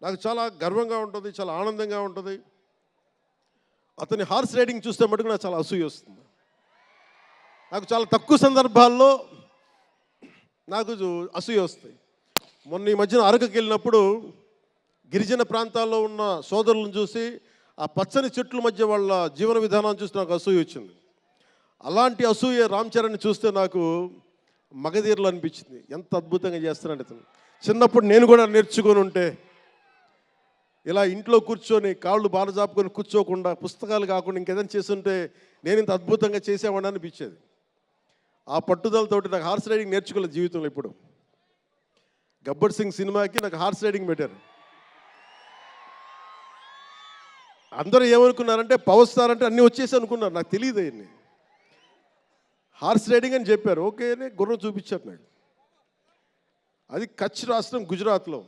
నాకు చాలా గర్వంగా ఉంటుంది, చాలా ఆనందంగా ఉంటుంది. అతని హార్స్ రైడింగ్ చూస్తే మటుకు నాకు చాలా అసూయ వస్తుంది. నాకు చాలా తక్కువ సందర్భాల్లో నాకు అసూయ వస్తాయి. మొన్న ఈ మధ్యన అరకుకి వెళ్ళినప్పుడు గిరిజన ప్రాంతాల్లో ఉన్న సోదరులను చూసి ఆ పచ్చని చెట్ల మధ్య వాళ్ళ జీవన విధానాన్ని చూసి నాకు అసూయ వచ్చింది. అలాంటి అసూయ రామ్ చరణ్ని చూస్తే నాకు మగధీరలు అనిపించింది. ఎంత అద్భుతంగా చేస్తున్నాడు అతను. చిన్నప్పుడు నేను కూడా నేర్చుకొని ఉంటే, ఇలా ఇంట్లో కూర్చొని కాళ్ళు బాలజాపుకొని కూర్చోకుండా, పుస్తకాలు కాకుండా ఇంకేదైనా చేస్తుంటే నేను ఇంత అద్భుతంగా చేసేవాడిని అనిపించేది. ఆ పట్టుదలతోటి నాకు హార్స్ రైడింగ్ నేర్చుకోలేదు జీవితంలో. ఇప్పుడు గబ్బర్ సింగ్ సినిమాకి నాకు హార్స్ రైడింగ్ పెట్టారు. అందరూ ఏమనుకున్నారంటే పవర్ స్టార్ అంటే అన్నీ వచ్చేసి అనుకున్నారు. నాకు తెలియదు అయ్యింది. హార్స్ రైడింగ్ అని చెప్పారు. ఓకే అని గుర్రం చూపించారు నాకు. అది కచ్ రాష్ట్రం గుజరాత్లో.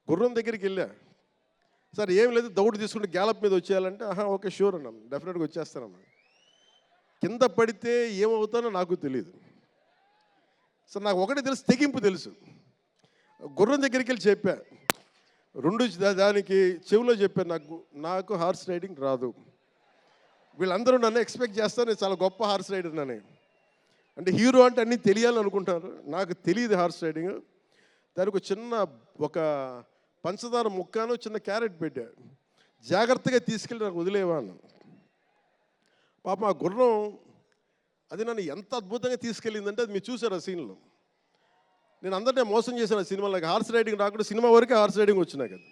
గుర్రం దగ్గరికి వెళ్ళా. సార్ ఏం లేదు, దౌడు తీసుకుంటే గ్యాలప్ మీద వచ్చేయాలంటే ఓకే షూర్ అన్నాను, డెఫినెట్గా వచ్చేస్తానన్నా. కింద పడితే ఏమవుతానో నాకు తెలియదు. సార్ నాకు ఒకటి తెలుసు, తెగింపు తెలుసు. గుర్రం దగ్గరికి వెళ్ళి చెప్పా, దానికి చెవిలో చెప్పాను, నాకు హార్స్ రైడింగ్ రాదు. వీళ్ళందరూ నన్ను ఎక్స్పెక్ట్ చేస్తారు నేను చాలా గొప్ప హార్స్ రైడర్ అని. అంటే హీరో అంటే అన్నీ తెలియాలని అనుకుంటారు. నాకు తెలియదు హార్స్ రైడింగ్. దానికి ఒక పంచదార ముక్కను చిన్న క్యారెట్ పెట్టా, జాగ్రత్తగా తీసుకెళ్ళి నాకు వదిలేవా అన్న. పాపం ఆ గుర్రం అది నన్ను ఎంత అద్భుతంగా తీసుకెళ్ళిందంటే, అది మీరు చూసారు ఆ సీన్లో. నేను అందరినీ మోసం చేశాను ఆ సినిమాలో. హార్స్ రైడింగ్ రాకుండా సినిమా వరకే హార్స్ రైడింగ్ వచ్చినా కదా.